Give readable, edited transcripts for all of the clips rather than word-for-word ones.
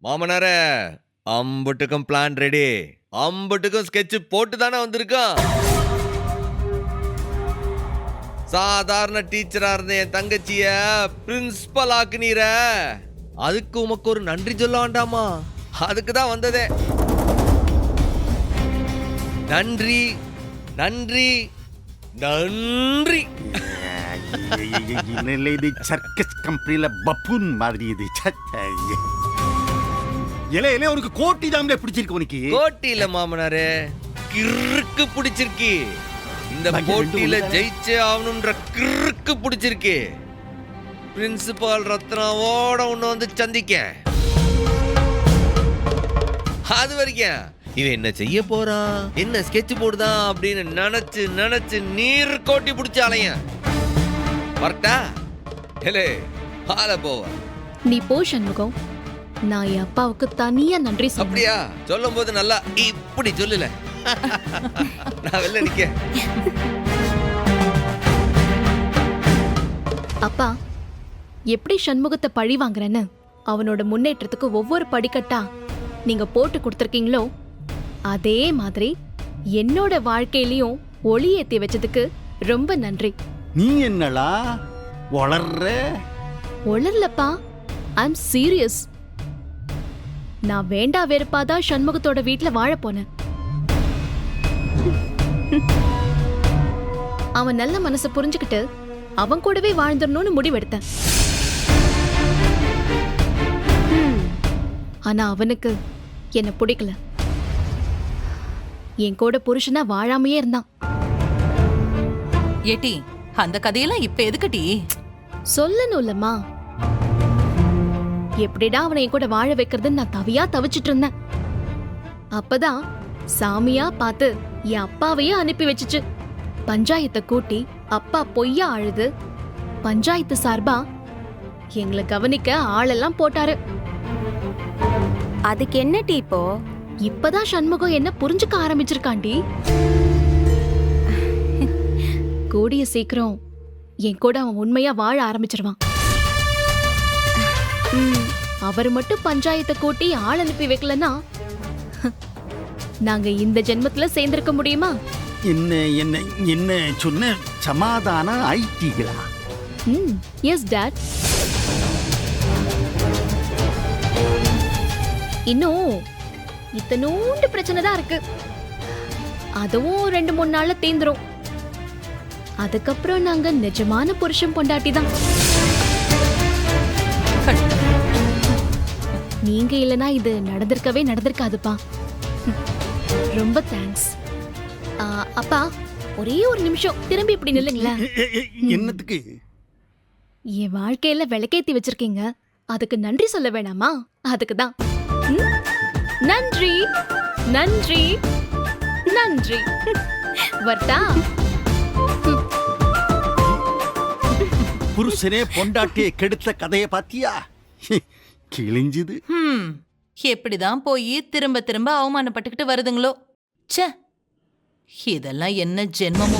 மாமனாரே, அம்புட்டுக்கும் plan ready. அம்புட்டுக்கும் sketch போட்டு தானே வந்திருக்கான். சாதாரண டீச்சரா இருந்த என் தங்கச்சிய பிரின்சிபல் ஆக்குனீர, அதுக்கு உமக்கு ஒரு நன்றி சொல்ல வேண்டாமா? அதுக்கு தான் வந்ததே. நன்றி நன்றி நன்றி. இது சர்க்கஸ் கம்பெனில பப்பூன் மாதிரி இது. இலே இலே உனக்கு கோட்டி தாம்ல பிடிச்சிருக்கு. உனக்கு கோட்டி இல்ல மாமனாரே, கிறுக்கு பிடிச்சிருக்கு. இந்த போட்டியில ஜெயிச்சே ஆகணும்ன்ற கிறுக்கு பிடிச்சிருக்கு. பிரின்சிபால் ரத்னாவோட உன்னை வந்து சந்திக்க. அது வரைக்கும் இவன் என்ன செய்ய போறான், என்ன ஸ்கெட்ச் போடுதான் அப்படின்னு நினைச்சு நினைச்சு நீர் கோட்டி பிடிச்ச அலையன். வரட்டா? ஹலே, ஆள போவ. நீ போ சண்முகம். நான் என் அப்பாவுக்கு தனியா நன்றி சொல்றேன். அப்படியா? சொல்லும் போது நல்லா இப்படி சொல்லல. நான் வெளில நிக்க. அப்பா, எப்படி சண்முகத்தை பழி வாங்குறேன்னு அவனோட முன்னேற்றத்துக்கு ஒவ்வொரு படிக்கட்டா நீங்க போட்டு கொடுத்துருக்கீங்களோ, அதே மாதிரி என்னோட வாழ்க்கையிலயும் ஒளி ஏத்தி வச்சதுக்கு ரொம்ப நன்றி. நீ என்னடா வளர்ற? ஒளரலப்பா, ஐ அம் சீரியஸ். நான் வேண்டா வெறுப்பாதான் சண்முகத்தோட வீட்டுல வாழ போனேன். அவன் நல்ல மனசை புரிஞ்சுக்கிட்டு அவன் கூடவே வாழ்ந்துடணும்னு முடிவெடுத்தேன். ஆனா அவனுக்கு என்ன பிடிக்கல. என் கூட புருஷனா வாழாமையே இருந்தான். ஏட்டி, அந்த கதையெல்லாம் இப்ப எதுக்குடி? சொல்லணும்லம்மா. எப்படிடா அவனை என் கூட வாழ வைக்கிறதுன்னு நான் தவியா தவிச்சிட்டு இருந்தேன். அப்பதான் சாமியா பார்த்து என் அப்பாவையே அனுப்பி வச்சுச்சு. பஞ்சாயத்தை கூட்டி அப்பா பொய்யா அழுது பஞ்சாயத்து சார்பா எங்களை கவனிக்க ஆளெல்லாம் போட்டாரு. அதுக்கு என்ன டீ இப்போ? இப்பதான் சண்முகம் என்ன புரிஞ்சுக்க ஆரம்பிச்சிருக்காண்டி. கூடிய சீக்கிரம் என் கூட அவன் உண்மையா வாழ ஆரம்பிச்சிருவான். அவர் மட்டும் பஞ்சாயத்தை கூட்டி ஆள் அனுப்பி வைக்கலன்னா நாங்க இந்த ஜென்மத்துல சேர்ந்திருக்க முடியுமா? என்ன என்ன என்ன சொன்ன? சமாதானம் ஆயிட்டீங்களா? Yes dad. இன்னும் இத்தனோண்டு பிரச்சனை தான் இருக்கு. அதுவும் 2-3 நாள்ல தீந்துரும். அதுக்கப்புறம் நாங்க நிஜமான புருஷன் பொண்டாட்டி தான். நீங்க இல்லனா இது நடந்திருக்காதுப்பா. ரொம்ப தேங்க்ஸ். அப்பா, ஒரே ஒரு நிமிஷம் திரும்பி இப்படி நில்லுங்களேன். என்னத்துக்கு? என் வாழ்க்கையில விளக்கேத்தி வச்சிருக்கீங்க, அதுக்கு நன்றி சொல்ல வேணாமா? அதுக்கு தான். நன்றி நன்றி நன்றி. வரட்டா? புருஷனே பொண்டாட்டியை கெடுத்த கதையை பாத்தியா? கிழிஞ்சுது. எப்படிதான் போய் திரும்ப திரும்ப அவமானப்பட்டுக்கிட்டு வருதுங்களோ. ச்சே, இதெல்லாம் என்ன ஜென்மமோ.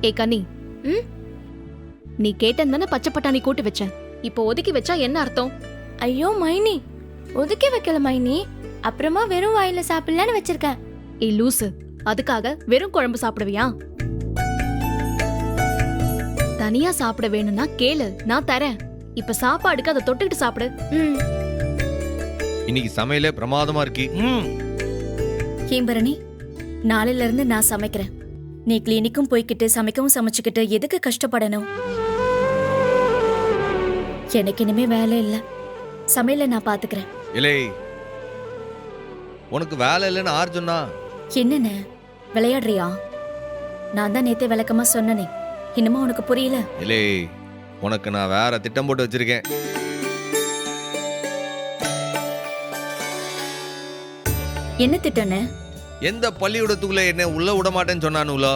ஏ கனி, நீ கேட்டதானே பச்சை பட்டாணி கூட்டு வச்சேன். இப்போ ஒதுக்கி வச்சா என்ன அர்த்தம்? ஐயோ மைனி, ஒதுக்கி வைக்கல மைனி. அப்புறமா வெறும் வாயில சாப்பிடலான்னு வச்சிருக்கேன். ஏ லூசு, அதுக்காக வெறும் குழம்பு சாப்பிடுவியா? தனியா சாப்பிட வேணும்னா கேளு, நான் தரேன். இப்ப சாப்பாடுக்கு அதை தொட்டுக்கிட்டு சாப்பிடு. இன்னைக்கு சமையலே பிரமாதமா இருக்கு. ஏம்பரணி, நாளையில இருந்து நான் சமைக்கிறேன். நீ கிளினிக்கும் போய்கிட்டு சமைக்கவும் சமைச்சுக்கிட்டு எதுக்கு கஷ்டப்படணும்? எனக்கு இனிமே வேலை இல்ல. சமையல நான் பாத்துக்கிறேன். இலே, உனக்கு வேலை இல்லைன்னு ஆறு சொன்னா? என்னென்ன விளையாடுறியா? நான் தான் நேத்தே விளக்கமா சொன்னனே, இன்னுமா உனக்கு புரியல? இலே, உனக்கு நான் வேற திட்டம் போட்டு வச்சிருக்கேன். என்ன திட்டம்னு? எந்த பள்ளிக்கூடத்துக்குள்ள என்ன உள்ள விட மாட்டேன்னு சொன்னானுங்களோ,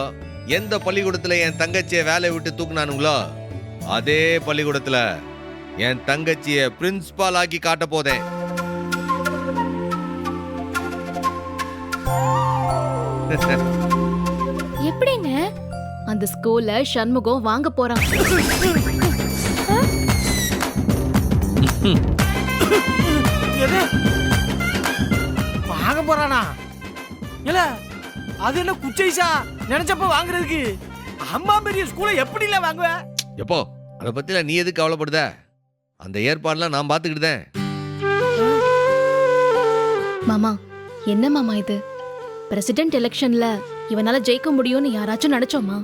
எந்த பள்ளிக்கூடத்துல என் தங்கச்சியை வேலையை விட்டு தூக்குனானுங்களோ, அதே பள்ளிக்கூடத்துல என் தங்கச்சியை பிரின்சிபால் ஆக்கி காட்ட போதேன். எப்படின்னு? அந்த ஸ்கூல்ல சண்முகம் வாங்க போறான். எது வாங்க போறானா? இல்ல அது என்ன குச்சைசா நினைச்சப்ப வாங்குறதுக்கு? அம்மா பெரிய ஸ்கூலை எப்படி இல்ல வாங்குவ? எப்போ அதை பத்தில நீ எதுக்கு கவலைப்படுத? அந்த ஏற்பாடுலாம் நான் பாத்துக்கிட்டேன். மாமா, என்ன மாமா இது? பிரசிடென்ட் எலெக்ஷன்ல இவனால ஜெயிக்க முடியும்னு யாராச்சும் நினைச்சோமா?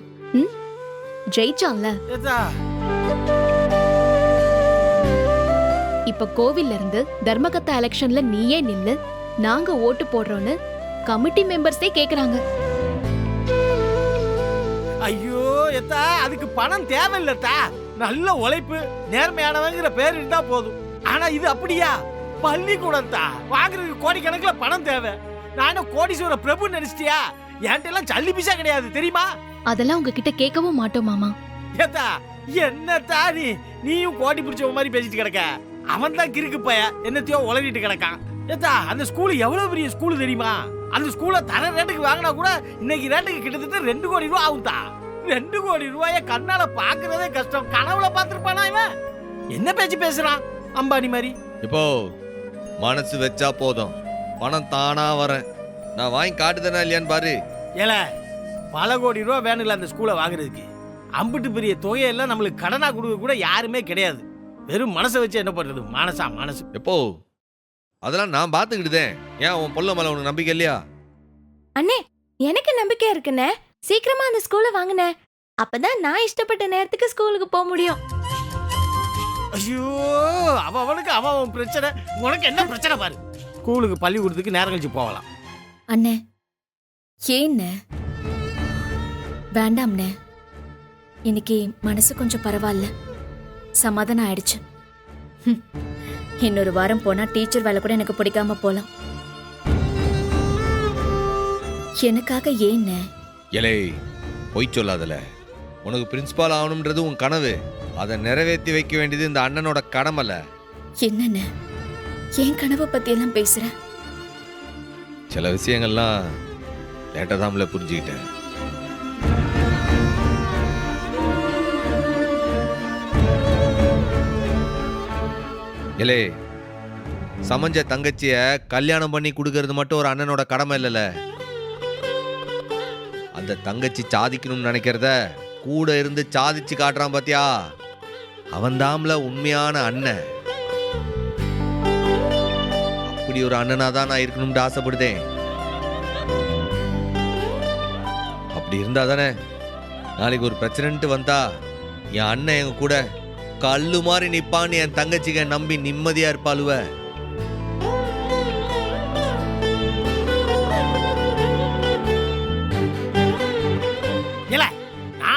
ஜெயிச்சான்ல. ஏத்தா இப்ப கோவில்ல இருந்து தர்மகத்தா எலெக்ஷன்ல நீயே நில்லு, நாங்க ஓட்டு போடுறோம்னு கமிட்டி மெம்பர்ஸே கேக்குறாங்க. ஐயோ ஏத்தா அதுக்கு பணம் தேவையில்லத்தா. நல்ல உழைப்பு நேர்மையானவங்கிற பேர் இருந்தா போதும். ஆனா இது அப்படியா? பள்ளிக்கூடம் தான் வாங்குறதுக்கு கோடிக்கணக்கில் பணம் தேவை. நானும் கோடீஸ்வர பிரபு நினைச்சிட்டியா? என்கிட்ட எல்லாம் சல்லி பிசா கிடையாது தெரியுமா? அதெல்லாம் உங்ககிட்ட கேட்கவும் மாட்டோம் மாமா. ஏத்தா என்னத்தா நீயும் கோடி பிடிச்ச மாதிரி பேசிட்டு கிடக்க. அவன் தான் கிறுக்கு பைய என்னத்தையோ உளறிட்டு கிடக்கான். ஏத்தா அந்த ஸ்கூல் எவ்வளவு பெரிய ஸ்கூல் தெரியுமா? அந்த ஸ்கூலை தர ரேட்டுக்கு வாங்கினா கூட இன்னைக்கு ரேட்டுக்கு கிட்டத்தட்ட 2 கோடி ரூபாய் ஆகும்தா. 2 கோடி ரூபாய கண்ணால பாக்குறதே கஷ்டம். கனவுல பாத்துருப்பானா இவன்? என்ன பேச்சு பேசுறான் அம்பானி மாதிரி? இப்போ மனசு வச்சா போதும், பணம் தானா வரேன். நான் வாங்கி காட்டுதானா இல்லையான்னு பாரு. ஏல பல கோடி ரூபா வேணும்ல அந்த ஸ்கூலை வாங்குறதுக்கு. அம்பிட்டு பெரிய தொகையெல்லாம் நம்மளுக்கு கடனா கொடுக்க கூட யாருமே கிடையாது. வெறும் மனசை வச்சு என்ன பண்றது? மனசு எப்போ அதெல்லாம் நான் பாத்துக்கிட்டுதேன். ஏன் உன் பொல்ல மேல உனக்கு நம்பிக்கை இல்லையா? அண்ணே, எனக்கு நம்பிக்கை இருக்குண்ணே. சீக்கிரமா அந்த ஸ்கூலை வாங்குனே. அப்பதான் நான் இஷ்டப்பட்ட நேரத்துக்கு ஸ்கூலுக்கு போக முடியும். ஐயோ அவனுக்கு அவன் பிரச்சனை. உனக்கு என்ன பிரச்சனை பாரு. ஸ்கூலுக்கு பள்ளிக்கூடத்துக்கு நேரம் கழிச்சு போகலாம். அண்ணே, ஏண்ணே? வேண்டாம்ண்ணே. இன்னைக்கு மனசு கொஞ்சம் பரவாயில்ல, சமாதானம் ஆயிடுச்சு. இன்னொரு வாரம் போனா டீச்சர் வேலை கூட எனக்கு பிடிக்காம போலாம். எனக்காக ஏண்ணே? எலே பொய் சொல்லாதல. உனக்கு பிரின்சிபால் ஆகணும்ன்றது உன் கனவு. அதை நிறைவேற்றி வைக்க வேண்டியது இந்த அண்ணனோட கடமைல. என்னண்ணே என் கனவை பத்தி எல்லாம் பேசுற? சில விஷயங்கள்லாம் லேட்டா தான் புரிஞ்சுக்கிட்டேன். எலே சமஞ்ச தங்கச்சிய கல்யாணம் பண்ணி கொடுக்கறது மட்டும் ஒரு அண்ணனோட கடமை இல்லைல்ல. அந்த தங்கச்சி சாதிக்கணும்னு நினைக்கிறத கூட இருந்து சாதிச்சு காட்டுறான் பாத்தியா, அவன் தாம்ல உண்மையான அண்ணன். அப்படி ஒரு அண்ணனா தான் நான் இருக்கணும்னு ஆசைப்படுதேன். அப்படி இருந்தா தானே நாளைக்கு ஒரு பிரச்சனைன்ட்டு வந்தா என் அண்ணன் எங்க கூட கல்லு மாதிரி நிப்பான்னு என் தங்கச்சிக்க நம்பி நிம்மதியா இருப்பாளுவ.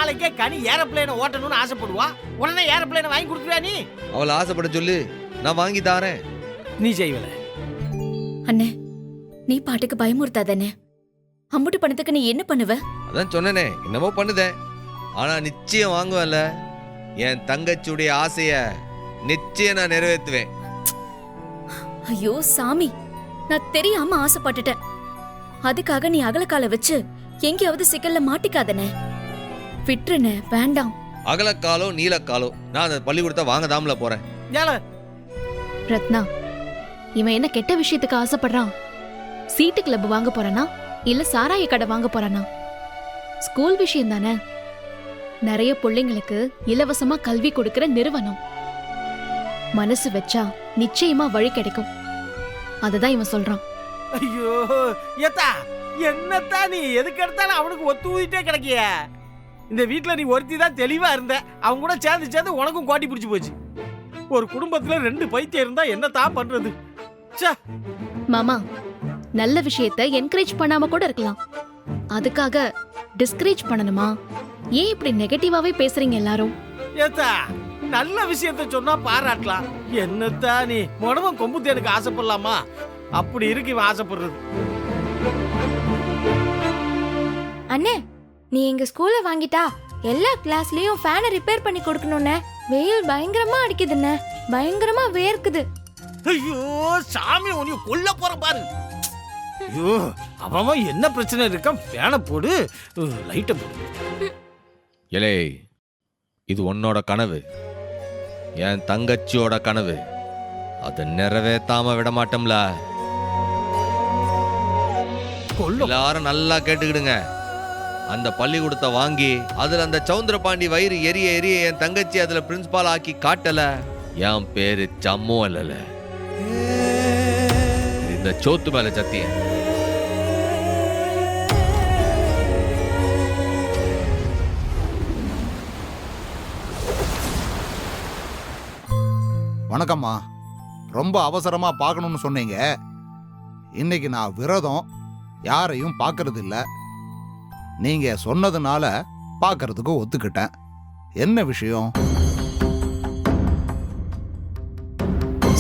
நாளைக்கே கனி ஏரோப்ளேனை ஓட்டணும்னு ஆசைப்படுவா. உடனே ஏரோப்ளேனை வாங்கி கொடுத்துருவா நீ? அவளை ஆசைப்பட சொல்லு, நான் வாங்கி தாரேன். நீ செய்வல? அண்ணே, நீ பாட்டுக்கு பயமுறுத்தாதண்ணே. அம்புட்டு பணத்துக்கு நீ என்ன பண்ணுவ? அதான் சொன்னனே, என்னமோ பண்ணுதேன். ஆனா நிச்சயம் வாங்குவேன்ல. என் தங்கச்சியுடைய ஆசைய நிச்சயம் நான் நிறைவேற்றுவேன். ஐயோ சாமி, நான் தெரியாம ஆசைப்பட்டுட்டேன். அதுக்காக நீ அகலக்கால வச்சு எங்கேயாவது சிக்கல்ல மாட்டிக்காதனே. விட்டுருனே, வேண்டாம். அகலக்காலோ நீலக்காலோ நான் அந்த பள்ளிக்கூடத்தை வாங்க தாமல போறேன். ரத்னா, இவன் என்ன கெட்ட விஷயத்துக்கு ஆசைப்படுறான்? சீட்டு கிளப் வாங்க போறானா இல்ல சாராய கடை வாங்க போறானா? ஸ்கூல் விஷயம் தானே. நிறைய பிள்ளைங்களுக்கு இலவசமா கல்வி கொடுக்கிற நிறுவனம். மனசு வச்சா நிச்சயமா வழி கிடைக்கும். அததான் இவன் சொல்றான். ஐயோ ஏத்தா, என்னத்தா நீ எதுக்கு எடுத்தாலும் அவனுக்கு ஒத்து ஊதிட்டே கிடைக்கிய. இந்த வீட்டுல நீ ஒருத்தி தான் தெளிவா இருந்த. அவங்க கூட சேர்ந்து உனக்கும் கோட்டி பிடிச்சு போச்சு. ஒரு குடும்பத்துல 2 பைத்தியம் இருந்தா என்னத்தான் பண்றது? மாமா, நல்ல விஷயத்தை என்கரேஜ் பண்ணாம கூட இருக்கலாம். அதுக்காக டிஸ்கரேஜ் பண்ணணுமா? ஏன் இப்படி நெகட்டிவாவே பேசுறீங்க எல்லாரும்? ஏத்தா, நல்ல விஷயத்த சொன்னா பாராட்டலாம். என்னத்தா நீ உடம்பும் கொம்பு தேனுக்கு ஆசைப்படலாமா? அப்படி இருக்கு இவன் ஆசைப்படுறது. அண்ணே, நீ எங்க ஸ்கூல்ல வாங்கிட்டா எல்லா கிளாஸ்லயும் ஃபேனை ரிப்பேர் பண்ணி கொடுக்கணும்னே. வெயில் பயங்கரமா அடிக்குதுண்ணே, பயங்கரமா வேர்க்குது. ஐயோ சாமி, உன்னை கொல்ல போற பாரு. ஐயோ அவன் என்ன பிரச்சனை இருக்கா? ஃபேனை போடு, லைட்டை போடு. ஏலே, இது உன்னோட கனவு, என் தங்கச்சியோட கனவு. அதை நிறைவேத்தாம விட மாட்டோம்ல. கொல்லும். எல்லாரும் நல்லா கேட்டுக்கிடுங்க. அந்த பள்ளிக்கூடத்தை வாங்கி அதுல அந்த சவுந்தரபாண்டி வயிறு எரிய எரிய என் தங்கச்சி அதுல பிரின்சிபால் ஆக்கி காட்டல, என் பேரு சம்மு அல்லல, இந்த சோத்து மேல சத்தியம். வணக்கம்மா. ரொம்ப அவசரமா பார்க்கணும்னு சொன்னீங்க. இன்னைக்கு நான் விரதம், யாரையும் பார்க்கறது இல்ல. நீங்க சொன்னதுனால பார்க்கறதுக்கு ஒத்துக்கிட்டேன். என்ன விஷயம்?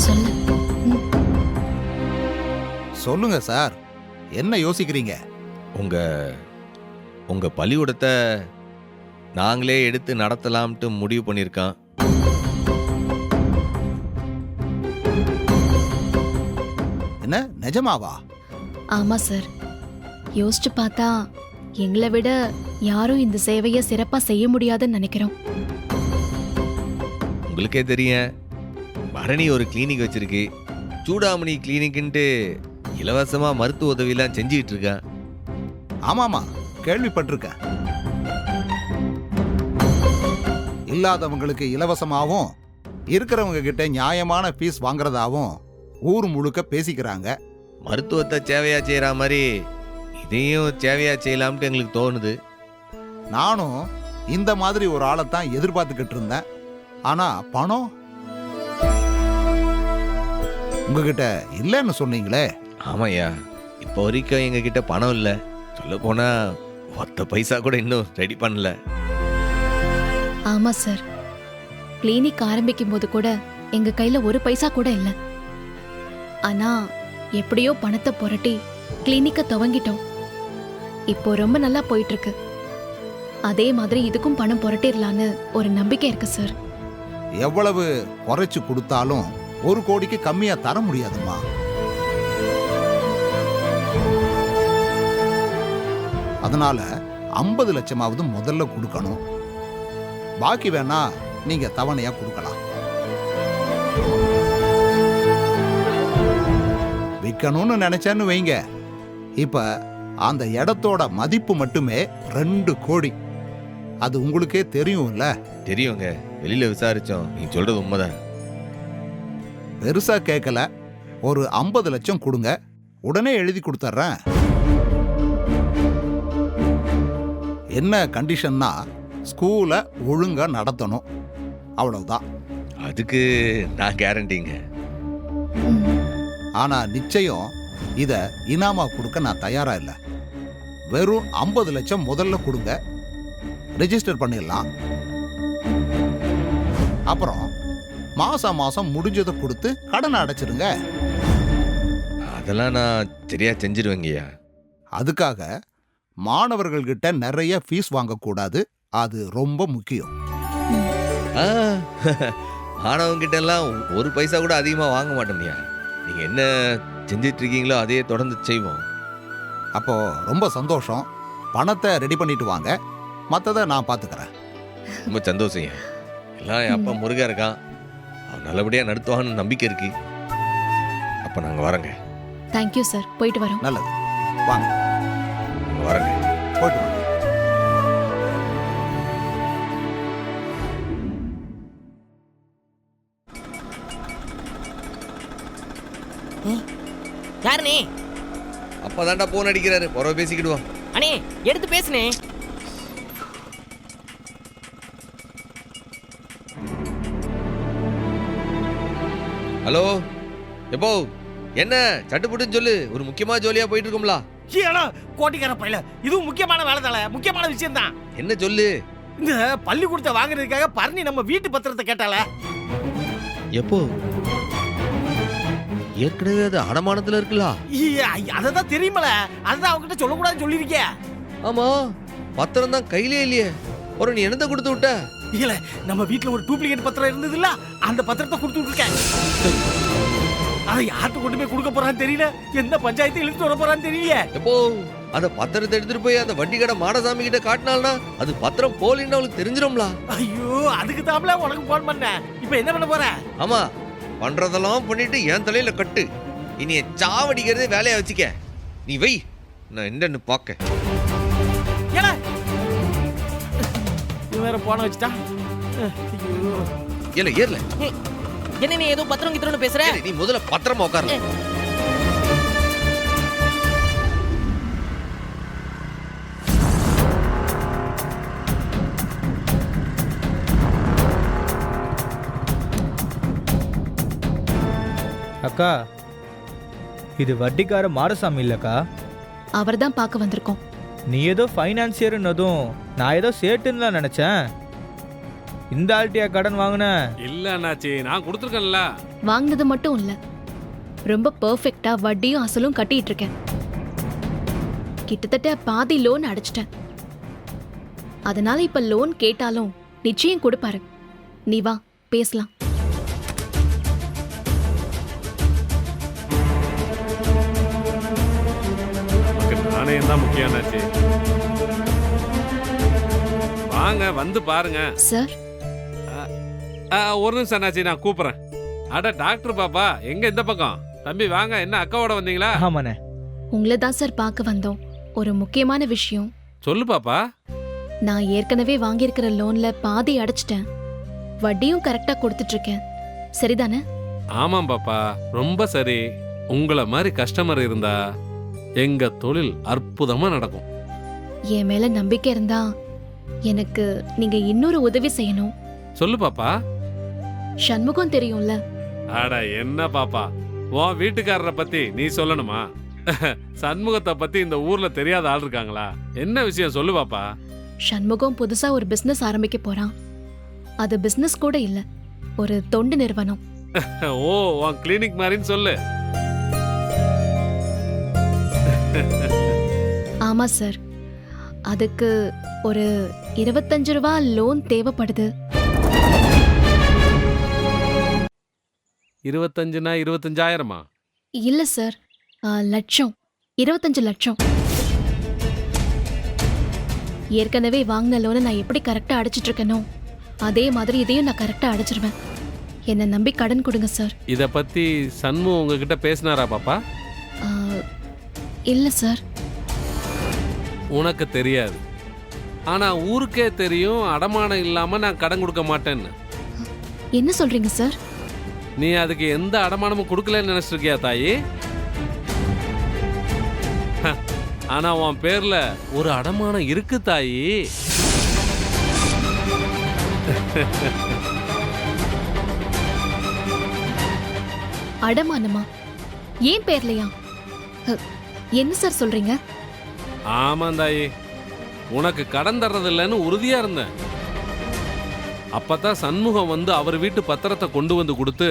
சொல்லு. சொல்லுங்க சார். என்ன யோசிக்கிறீங்க? உங்க உங்க பள்ளிக்கூடத்தை நாங்களே எடுத்து நடத்தலாம்ட்டு முடிவு பண்ணியிருக்கோம். என்ன, நிஜமாவா? ஆமா சார். யோசிச்சு பார்த்தா எங்களை விட யாரும் இந்த சேவையை சிறப்பா செய்ய முடியாதுன்னு நினைக்கிறோம். உங்களுக்கே தெரியும், பரணி ஒரு கிளினிக் வச்சிருக்கு. சூடாமணி கிளினிக்ன்ட்டு இலவசமா மருத்துவ உதவியெல்லாம் செஞ்சுக்கிட்டு இருக்கேன். ஆமாமா, கேள்விப்பட்டிருக்கேன். இல்லாதவங்களுக்கு இலவசமாவும் இருக்கிறவங்க கிட்ட நியாயமான ஃபீஸ் வாங்குறதாவும் ஊர் முழுக்க பேசிக்கிறாங்க. மருத்துவத்தை சேவையா செய்யற மாதிரி இதையும் சேவையா செய்யலாம்ட்டு எங்களுக்கு தோணுது. நானும் இந்த மாதிரி ஒரு ஆளைத்தான் எதிர்பார்த்துக்கிட்டு இருந்தேன். ஆனா பணம் உங்ககிட்ட இல்லைன்னு சொன்னீங்களே. ஆமாய்யா, இப்போ வரைக்கும் எங்க கிட்ட பணம் இல்லை. சொல்ல போனா 10 பைசா கூட இன்னும் ரெடி பண்ணல. ஆமா சார். கிளினிக் ஆரம்பிக்கும் போது கூட எங்க கையில 1 பைசா கூட இல்ல. ஆனா எப்படியோ பணத்தை புரட்டி கிளினிக்க துவங்கிட்டோம். இப்போ ரொம்ப நல்லா போயிட்டு இருக்கு. அதே மாதிரி இதுக்கும் பணம் புரட்டிடலான்னு ஒரு நம்பிக்கை இருக்கு சார். எவ்வளவு குறைச்சு கொடுத்தாலும் 1 கோடிக்கு கம்மியா தர முடியாதுமா. அதனால 50 லட்சமாவது முதல்ல கொடுக்கணும். பாக்கி வேணா நீங்க தவணையா கொடுக்கலாம். விற்கணும்னு நினைச்சேன்னு வைங்க, இப்ப அந்த இடத்தோட மதிப்பு மட்டுமே 2 கோடி. அது உங்களுக்கே தெரியும்ல. தெரியுங்க, வெளியில விசாரிச்சோம். நீங்க சொல்றது உண்மைதான். பெருசா கேட்கல, ஒரு 50 லட்சம் கொடுங்க, உடனே எழுதி கொடுத்துட்றேன். என்ன கண்டிஷன்னா, ஸ்கூலை ஒழுங்கா நடத்தணும், அவ்வளவுதான். அதுக்கு நான் கேரண்டிங்க. ஆனா நிச்சயம் இத இனாமா கொடுக்க நான் தயாரா இல்லை. வெறும் 50 லட்சம் முதல்ல கொடுங்க, ரெஜிஸ்டர் பண்ணிடலாம். அப்புறம் மாசம் மாசம் முடிஞ்சதை கொடுத்து கடனை அடைச்சிருங்க. அதெல்லாம் நான் சரியா செஞ்சிருவேங்கய்யா. அதுக்காக மாணவர்கள்கிட்ட நிறைய ஃபீஸ் வாங்கக்கூடாது, அது ரொம்ப முக்கியம். மாணவங்கிட்ட எல்லாம் 1 பைசா கூட அதிகமா வாங்க மாட்டோம்யா. நீங்க என்ன செஞ்சிட்டு இருக்கீங்களோ அதையே தொடர்ந்து செய்வோம். அப்போ ரொம்ப சந்தோஷம். பணத்தை ரெடி பண்ணிட்டு வாங்க, மற்றதை நான் பார்த்துக்கிறேன். ரொம்ப சந்தோஷம். எல்லாம் என் அப்பா முருகா இருக்கான், அவன் நல்லபடியா நடத்துவான்னு நம்பிக்கை இருக்கு. அப்ப நாங்க வரோங்க. Thank you sir. போயிட்டு வரோம். நல்லது, வாங்க. நாங்க வரோங்க. போயிட்டு வாங்க. யாருனே? அப்பதான்டா போன் அடிக்கிறாரு, பொறவை பேசிக்கிடுவோம். அண்ணே எடுத்து பேசுனே. ஹலோ, எப்போ என்ன சட்டுப்புட்டுன்னு சொல்லு, ஒரு முக்கியமான ஜோலியா போயிட்டு இருக்கோம்ல. ஏடா கோட்டிக்கார பையல, இதுவும் முக்கியமான வேலை தானே, முக்கியமான விஷயம் தான். என்ன சொல்லு. இந்த பள்ளிக்கூடத்தை வாங்குறதுக்காக பரணி நம்ம வீட்டு பத்திரத்தை கேட்டால. எப்போ? ஏற்கனவே அது அடமானத்துல இருக்குல்ல. அததான் தெரியுமல, அதுதான் அவகிட்ட சொல்லக்கூடாதுன்னு சொல்லியிருக்கே. ஆமா, பத்திரம் தான் கையிலே இல்லையே. ஒரு நீ என்னத்தை கொடுத்து விட்ட? இல்ல, நம்ம வீட்டுல ஒரு டூப்ளிகேட் பத்திரம் இருந்தது இல்ல, அந்த பத்திரத்தை கொடுத்து விட்டுருக்கேன். அதை யார்கிட்ட கொண்டு போய் கொடுக்க போறான்னு தெரியல, எந்த பஞ்சாயத்து இழுத்து வர போறான்னு தெரியல. எப்போ அந்த பத்திரத்தை எடுத்துட்டு போய் அந்த வட்டி கடை மாடசாமி கிட்ட காட்டினால்னா அது பத்திரம் போலின்னு அவளுக்கு தெரிஞ்சிடும்ல. ஐயோ, அதுக்கு தாமல உனக்கு போன் பண்ணேன். இப்போ என்ன பண்ண போற? ஆமா, பண்றதெல்லாம் பண்ணிட்டு என் தலையில கட்டு. இனிய சாவடிக்கிறதே வேலையா வச்சுக்க. நீ வை, நான் என்னன்னு பாக்க. ஏடா, நீ வேற போன வச்சுட்டா. ஐயோ, ஏல ஏர்ல என்ன நீ ஏதோ பத்திரம் கித்திரம்னு பேசுற? ஏலே, நீ முதல்ல பத்திரமா உட்கார்ல. அக்கா, இது வட்டிக்கார மாடசாமி இல்லக்கா. அவர்தான் பார்க்க வந்திருக்கோம். நீ ஏதோ ஃபைனான்சியர்னதும் நான் ஏதோ சேட்டுன்னு தான் நினைச்சேன். இந்த ஆள்ட்டியா கடன் வாங்கின? இல்ல அண்ணாச்சி, நான் கொடுத்துருக்கேன்ல. வாங்கினது மட்டும் இல்ல, ரொம்ப பெர்ஃபெக்ட்டா வட்டியும் அசலும் கட்டிட்டு இருக்கேன். கிட்டத்தட்ட பாதி லோன் அடைச்சிட்டேன். அதனால இப்ப லோன் கேட்டாலும் நிச்சயம் கொடுப்பாரு. நீ வா, பேசலாம். நாணயம் தான் முக்கியம் அண்ணாச்சி. வாங்க வந்து பாருங்க. சார், ஒரு நிமிஷம் அண்ணாச்சி, நான் கூப்பிடுறேன். அட டாக்டர் பாப்பா, எங்க இந்த பக்கம்? தம்பி வாங்க, என்ன அக்காவோட வந்தீங்களா? ஆமாண்ணே. உங்களை தான் சார் பார்க்க வந்தோம். ஒரு முக்கியமான விஷயம். சொல்லு பாப்பா. நான் ஏற்கனவே வாங்கியிருக்கிற லோன்ல பாதி அடைச்சிட்டேன். வட்டியும் கரெக்டா கொடுத்துட்டு இருக்கேன். சரிதானே? ஆமாம் பாப்பா, ரொம்ப சரி. உங்களை மாதிரி கஸ்டமர் இருந்தா எங்க தொழில் அற்புதமா நடக்கும். என் மேல நம்பிக்கை இருந்தா எனக்கு நீங்க இன்னொரு உதவி செய்யணும். சொல்லு பாப்பா. சண்முகம் தெரியும்ல? அட என்ன பாப்பா, உன் வீட்டுக்காரரை பத்தி நீ சொல்லணுமா? சண்முகத்தை பத்தி இந்த ஊர்ல தெரியாத ஆள் இருக்காங்களா? என்ன விஷயம் சொல்லு பாப்பா. சண்முகம் புதுசா ஒரு பிசினஸ் ஆரம்பிக்க போறான். அது பிசினஸ் கூட இல்ல, ஒரு தொண்டு நிறுவனம். ஓ, உன் கிளினிக் மாதிரின்னு சொல்லு. ஆமா சார், அதுக்கு ஒரு 25 ரூபா லோன் தேவைப்படுது. 25னா 25,000மா? இல்ல சார், லட்சம். 25 லட்சம். ஏற்கனவே வாங்கின லோனை நான் எப்படி கரெக்டா அடைச்சிட்டு இருக்கேனோ அதே மாதிரி இதையும் நான் கரெக்டா அடைச்சிருவேன். என்னை நம்பி கடன் கொடுங்க சார். இத பத்தி சண்முகம் உங்ககிட்ட பேசினாரா பாப்பா? இல்ல சார். உனக்கு தெரியாது, ஆனா ஊருக்கே தெரியும் அடமானம் இல்லாம நான் கடன் கொடுக்க மாட்டேன்னு. என்ன சொல்றீங்க சார்? நீ அதுக்கு எந்த அடமானமும் கொடுக்கலன்னு நினைச்சிருக்கியா தாயி? ஆனா உன் பேர்ல ஒரு அடமானம் இருக்கு தாயி. அடமானமா? ஏன் பேர்லையா? என்ன சார் சொல்றீங்க? ஆமா தாயி, உனக்கு கடன் தர்றது இல்லைன்னு உறுதியா இருந்தேன். அப்பதான் சண்முகம் வந்து அவர் வீட்டு பத்திரத்தை கொண்டு வந்து கொடுத்து,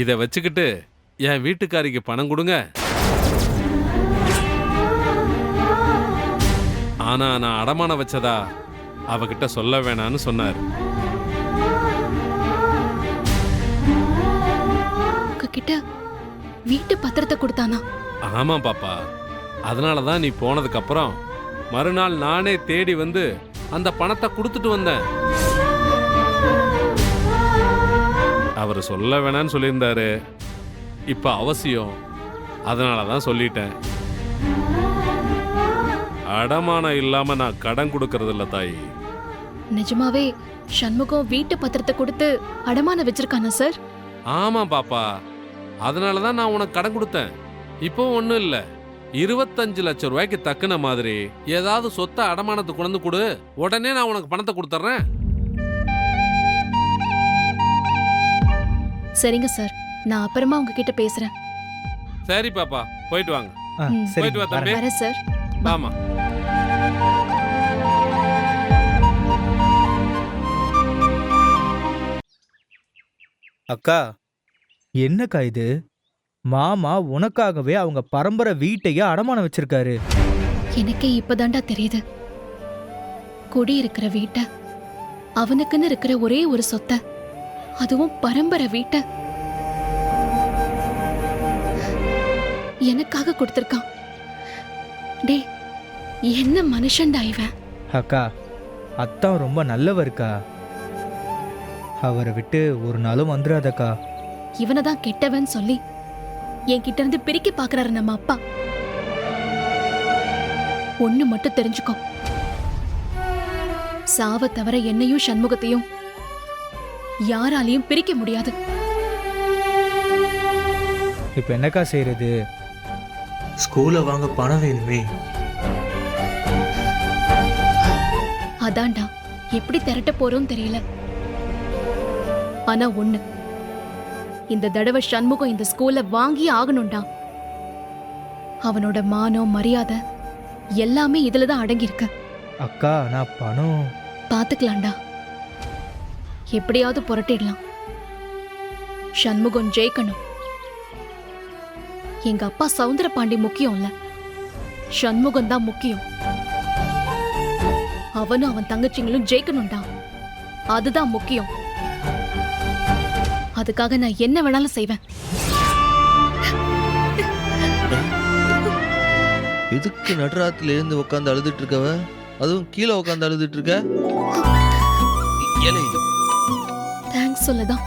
இதை வச்சுக்கிட்டு என் வீட்டுக்காரிக்கு பணம் கொடுங்க, ஆனா நான் அடமானம் வச்சதா அவகிட்ட சொல்ல வேணான்னு சொன்னார். உங்ககிட்ட வீட்டு பத்திரத்தை கொடுத்தானா? ஆமா பாப்பா, அதனாலதான் நீ போனதுக்கு அப்புறம் மறுநாள் நானே தேடி வந்து அந்த பணத்தை கொடுத்துட்டு வந்தேன். அவர் சொல்ல வேணான்னு சொல்லியிருந்தாரு, இப்ப அவசியம், அதனாலதான் சொல்லிட்டேன். அடமானம் இல்லாம நான் கடன் கொடுக்கறது இல்ல தாயி. நிஜமாவே சண்முகம் வீட்டு பத்திரத்தை கொடுத்து அடமானம் வச்சிருக்கானா சார்? ஆமா பாப்பா, அதனாலதான் நான் உனக்கு கடன் கொடுத்தேன். இப்போ ஒண்ணும் இல்ல, 25 லட்சம் ரூபாய்க்கு தக்குன மாதிரி ஏதாவது சொத்தை அடமானத்துக்கு கொண்டு கொடு, உடனே நான் உனக்கு பணத்தை கொடுத்துறேன். சரிங்க சார், நான் அப்புறமா உங்ககிட்ட பேசுறேன். சரி பாப்பா, போயிட்டு வாங்க. சரி, போயிட்டு வா தம்பி. வரேன் சார். ஆமா. அக்கா, என்னக்கா இது? மாமா உனக்காகவே அவங்க பரம்பரை வீட்டையே அடமானம் வச்சிருக்காரு. எனக்கே இப்பதான்டா தெரியுது, குடி இருக்கிற வீட்டை, அவனுக்குன்னு இருக்கிற ஒரே ஒரு சொத்தை, அதுவும் பரம்பரை வீட்டை எனக்காக கொடுத்திருக்கான். டேய், என்ன மனுஷன்டா இவன். அக்கா அத்தான் ரொம்ப நல்லவருக்கா. அவரை விட்டு ஒரு நாளும் வந்துடாதக்கா. இவனை தான் கெட்டவன் சொல்லி என்கிட்ட இருந்து பிரிக்க பாக்குறாரு நம்ம அப்பா. ஒண்ணு மட்டும் தெரிஞ்சுக்கோ, சாவ தவிர என்னையும் சண்முகத்தையும் யாராலையும் பிரிக்க முடியாது. இப்போ என்னக்கா செய்யறது? ஸ்கூலை வாங்க பணம் வேணுமே. அதான்டா, எப்படி திரட்ட போறோம் தெரியல. ஆனா ஒண்ணு, இந்த தடவை சண்முகம் இந்த ஸ்கூல்ல வாங்கி ஆகணும்டா. அவனோட மானம் மரியாதை எல்லாமே இதுலதான் அடங்கியிருக்கு. அக்கா நான் பணம் பாத்துக்கலாம்டா, எப்படியாவது புரட்டிடலாம். சண்முகம் ஜெயிக்கணும். எங்க அப்பா சவுந்தரபாண்டி முக்கியம் இல்ல, சண்முகம் தான் முக்கியம். அவனும் அவன் தங்கச்சிங்களும் ஜெயிக்கணும்டா, அதுதான் முக்கியம். அதுக்காக நான் என்ன வேணாலும் செய்வேன். எதுக்கு நடுராத்துல இருந்து உட்காந்து அழுதுட்டு இருக்கவ? அதுவும் கீழே உட்காந்து அழுதுட்டு இருக்க? தேங்க்ஸ் சொல்லதான்